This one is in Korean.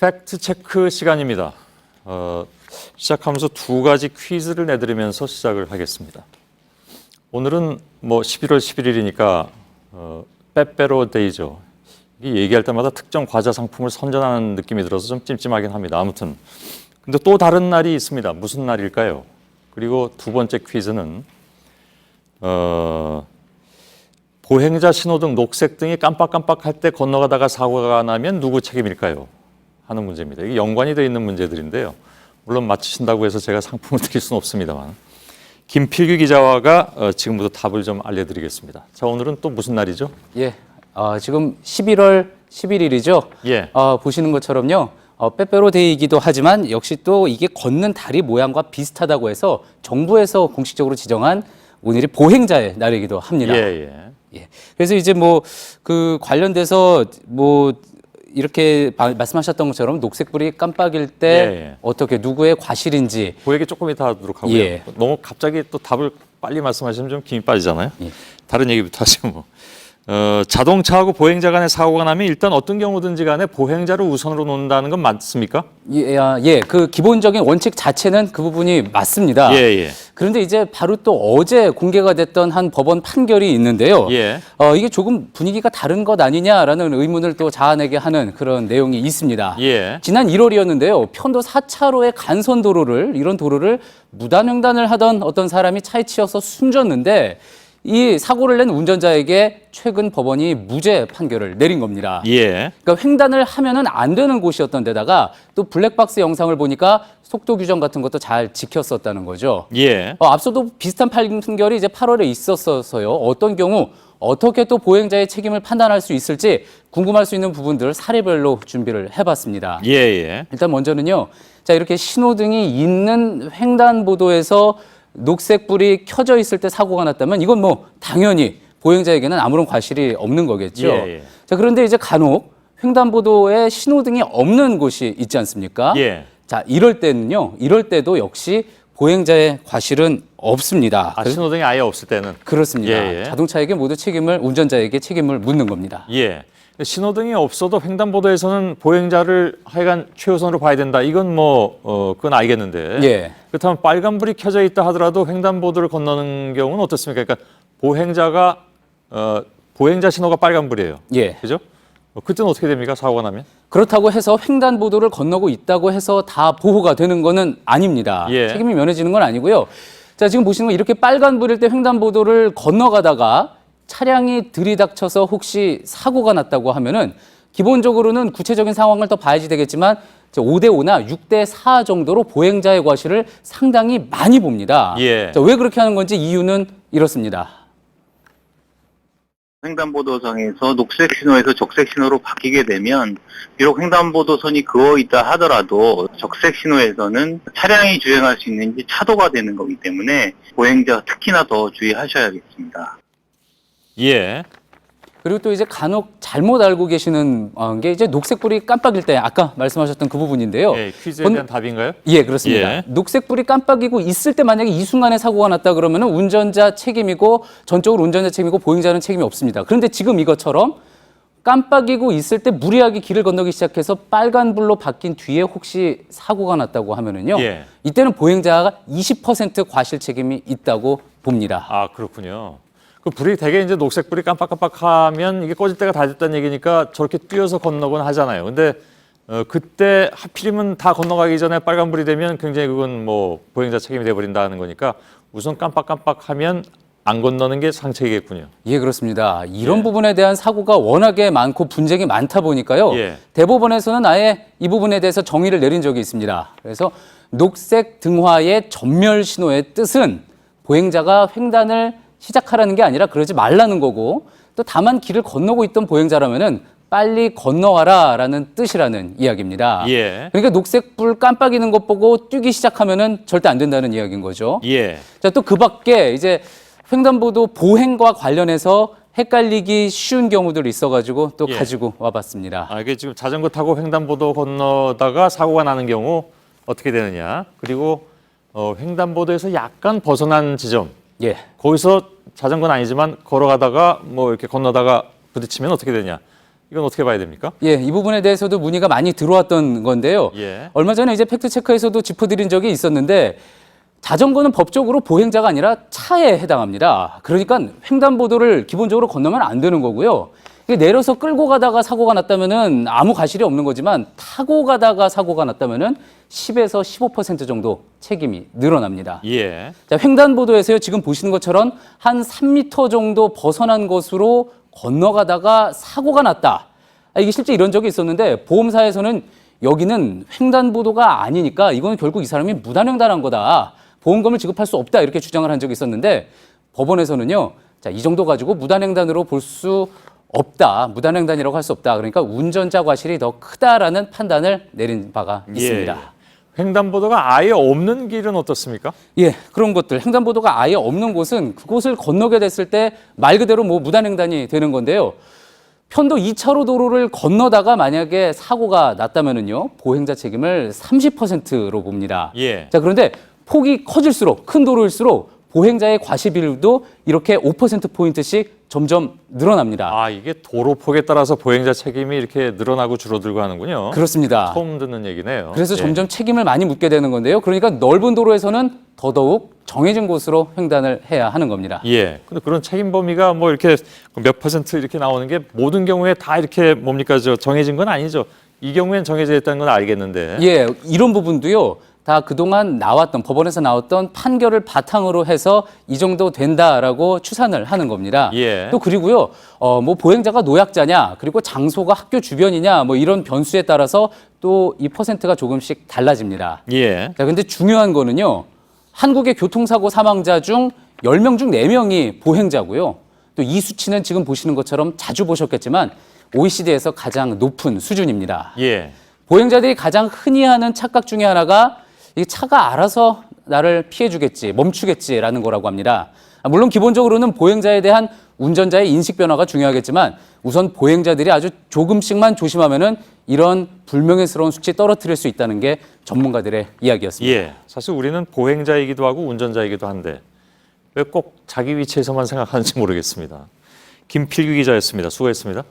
팩트 체크 시간입니다. 시작하면서 두 가지 퀴즈를 내드리면서 시작을 하겠습니다. 오늘은 11월 11일이니까 빼빼로 데이죠. 이 얘기할 때마다 특정 과자 상품을 선전하는 느낌이 들어서 좀 찜찜하긴 합니다. 아무튼 근데 또 다른 날이 있습니다. 무슨 날일까요? 그리고 두 번째 퀴즈는 보행자 신호등 녹색 등이 깜빡깜빡할 때 건너가다가 사고가 나면 누구 책임일까요? 하는 문제입니다. 이게 연관이 되어 있는 문제들인데요. 물론 맞히신다고 해서 제가 상품을 드릴 수는 없습니다만 김필규 기자가 지금부터 답을 좀 알려드리겠습니다. 자, 오늘은 또 무슨 날이죠? 예, 지금 11월 11일이죠. 예. 보시는 것처럼요. 빼빼로 데이이기도 하지만 역시 또 이게 걷는 다리 모양과 비슷하다고 해서 정부에서 공식적으로 지정한 오늘이 보행자의 날이기도 합니다. 예. 그래서 이제 그 관련돼서 이렇게 말씀하셨던 것처럼 녹색불이 깜빡일 때 어떻게 누구의 과실인지 그 얘기 조금 이따 하도록 하고요. 예. 너무 갑자기 또 답을 빨리 말씀하시면 좀 김이 빠지잖아요. 예. 다른 얘기부터 하죠. 자동차하고 보행자 간의 사고가 나면 일단 어떤 경우든지 간에 보행자를 우선으로 놓는다는 건 맞습니까? 예, 그 기본적인 원칙 자체는 그 부분이 맞습니다. 예. 그런데 이제 바로 또 어제 공개가 됐던 한 법원 판결이 있는데요. 예. 이게 조금 분위기가 다른 것 아니냐라는 의문을 또 자아내게 하는 그런 내용이 있습니다. 예. 지난 1월이었는데요. 편도 4차로의 간선 도로를 이런 도로를 무단횡단을 하던 어떤 사람이 차에 치여서 숨졌는데 이 사고를 낸 운전자에게 최근 법원이 무죄 판결을 내린 겁니다. 예. 그러니까 횡단을 하면은 안 되는 곳이었던 데다가 또 블랙박스 영상을 보니까 속도 규정 같은 것도 잘 지켰었다는 거죠. 예. 앞서도 비슷한 판결이 이제 8월에 있었어서요. 어떤 경우 어떻게 또 보행자의 책임을 판단할 수 있을지 궁금할 수 있는 부분들 사례별로 준비를 해봤습니다. 예. 일단 먼저는요. 자, 이렇게 신호등이 있는 횡단보도에서 녹색불이 켜져 있을 때 사고가 났다면 이건 당연히 보행자에게는 아무런 과실이 없는 거겠죠. 예. 자, 그런데 이제 간혹 횡단보도에 신호등이 없는 곳이 있지 않습니까? 예. 자, 이럴 때도 역시 보행자의 과실은 없습니다. 신호등이 아예 없을 때는 그렇습니다. 예. 자동차에게 모두 운전자에게 책임을 묻는 겁니다. 예. 신호등이 없어도 횡단보도에서는 보행자를 하여간 최우선으로 봐야 된다. 이건 그건 알겠는데. 예. 그렇다면 빨간불이 켜져 있다 하더라도 횡단보도를 건너는 경우는 어떻습니까? 그러니까 보행자 신호가 빨간불이에요. 예. 그죠? 그때는 어떻게 됩니까? 사고가 나면? 그렇다고 해서 횡단보도를 건너고 있다고 해서 다 보호가 되는 거는 아닙니다. 예. 책임이 면해지는 건 아니고요. 자, 지금 보시는 거 이렇게 빨간불일 때 횡단보도를 건너가다가 차량이 들이닥쳐서 혹시 사고가 났다고 하면은 기본적으로는 구체적인 상황을 더 봐야지 되겠지만 5대5나 6대4 정도로 보행자의 과실을 상당히 많이 봅니다. 예. 자, 왜 그렇게 하는 건지 이유는 이렇습니다. 횡단보도상에서 녹색 신호에서 적색 신호로 바뀌게 되면 비록 횡단보도선이 그어 있다 하더라도 적색 신호에서는 차량이 주행할 수 있는지 차도가 되는 거기 때문에 보행자 특히나 더 주의하셔야겠습니다. 예. 그리고 또 이제 간혹 잘못 알고 계시는 게 이제 녹색불이 깜빡일 때 아까 말씀하셨던 그 부분인데요. 예, 퀴즈에 대한 답인가요? 예, 그렇습니다. 예. 녹색불이 깜빡이고 있을 때 만약에 이 순간에 사고가 났다 그러면은 운전자 책임이고 전적으로 운전자 책임이고 보행자는 책임이 없습니다. 그런데 지금 이것처럼 깜빡이고 있을 때 무리하게 길을 건너기 시작해서 빨간불로 바뀐 뒤에 혹시 사고가 났다고 하면은요. 예. 이때는 보행자가 20% 과실 책임이 있다고 봅니다. 아, 그렇군요. 그 불이 되게 이제 녹색불이 깜빡깜빡하면 이게 꺼질 때가 다 됐다는 얘기니까 저렇게 뛰어서 건너곤 하잖아요. 근데 그때 하필이면 다 건너가기 전에 빨간불이 되면 굉장히 그건 보행자 책임이 돼버린다는 거니까 우선 깜빡깜빡하면 안 건너는 게 상책이겠군요. 예, 그렇습니다. 이런 부분에 대한 사고가 워낙에 많고 분쟁이 많다 보니까요. 예. 대법원에서는 아예 이 부분에 대해서 정의를 내린 적이 있습니다. 그래서 녹색 등화의 전멸 신호의 뜻은 보행자가 횡단을 시작하라는 게 아니라 그러지 말라는 거고 또 다만 길을 건너고 있던 보행자라면은 빨리 건너와라라는 뜻이라는 이야기입니다. 예. 그러니까 녹색불 깜빡이는 것 보고 뛰기 시작하면은 절대 안 된다는 이야기인 거죠. 예. 자, 또 그 밖에 이제 횡단보도 보행과 관련해서 헷갈리기 쉬운 경우들이 있어가지고 또 가지고 와봤습니다. 이게 지금 자전거 타고 횡단보도 건너다가 사고가 나는 경우 어떻게 되느냐. 그리고 횡단보도에서 약간 벗어난 지점. 예. 거기서 자전거는 아니지만 걸어가다가 이렇게 건너다가 부딪히면 어떻게 되냐. 이건 어떻게 봐야 됩니까? 예, 이 부분에 대해서도 문의가 많이 들어왔던 건데요. 예. 얼마 전에 이제 팩트체크에서도 짚어드린 적이 있었는데 자전거는 법적으로 보행자가 아니라 차에 해당합니다. 그러니까 횡단보도를 기본적으로 건너면 안 되는 거고요. 이게 내려서 끌고 가다가 사고가 났다면은 아무 가실이 없는 거지만 타고 가다가 사고가 났다면은 10에서 15% 정도 책임이 늘어납니다. 예. 자, 횡단보도에서요, 지금 보시는 것처럼 한 3m 정도 벗어난 곳으로 건너가다가 사고가 났다. 이게 실제 이런 적이 있었는데 보험사에서는 여기는 횡단보도가 아니니까 이거는 결국 이 사람이 무단횡단한 거다. 보험금을 지급할 수 없다. 이렇게 주장을 한 적이 있었는데 법원에서는요, 자, 이 정도 가지고 무단횡단으로 볼 수 없다. 무단횡단이라고 할 수 없다. 그러니까 운전자 과실이 더 크다라는 판단을 내린 바가 있습니다. 횡단보도가 아예 없는 길은 어떻습니까? 예, 그런 것들. 횡단보도가 아예 없는 곳은 그곳을 건너게 됐을 때 말 그대로 뭐 무단횡단이 되는 건데요. 편도 2차로 도로를 건너다가 만약에 사고가 났다면은요, 보행자 책임을 30%로 봅니다. 예. 자, 그런데 폭이 커질수록, 큰 도로일수록 보행자의 과시 비율도 이렇게 5%포인트씩 점점 늘어납니다. 아, 이게 도로폭에 따라서 보행자 책임이 이렇게 늘어나고 줄어들고 하는군요. 그렇습니다. 처음 듣는 얘기네요. 그래서 예. 점점 책임을 많이 묻게 되는 건데요. 그러니까 넓은 도로에서는 더더욱 정해진 곳으로 횡단을 해야 하는 겁니다. 예. 근데 그런 책임 범위가 뭐 이렇게 몇 퍼센트 이렇게 나오는 게 모든 경우에 다 이렇게 뭡니까 정해진 건 아니죠. 이 경우엔 정해져 있다는 건 알겠는데. 예, 이런 부분도요. 다 그동안 나왔던 법원에서 나왔던 판결을 바탕으로 해서 이 정도 된다라고 추산을 하는 겁니다. 예. 또 그리고요, 뭐 보행자가 노약자냐, 그리고 장소가 학교 주변이냐, 뭐 이런 변수에 따라서 또 이 퍼센트가 조금씩 달라집니다. 예. 자, 근데 중요한 거는요, 한국의 교통사고 사망자 중 10명 중 4명이 보행자고요. 또 이 수치는 지금 보시는 것처럼 자주 보셨겠지만 OECD에서 가장 높은 수준입니다. 예. 보행자들이 가장 흔히 하는 착각 중에 하나가 이 차가 알아서 나를 피해주겠지, 멈추겠지라는 거라고 합니다. 물론 기본적으로는 보행자에 대한 운전자의 인식 변화가 중요하겠지만 우선 보행자들이 아주 조금씩만 조심하면은 이런 불명예스러운 수치 떨어뜨릴 수 있다는 게 전문가들의 이야기였습니다. 예. 사실 우리는 보행자이기도 하고 운전자이기도 한데 왜 꼭 자기 위치에서만 생각하는지 모르겠습니다. 김필규 기자였습니다. 수고했습니다.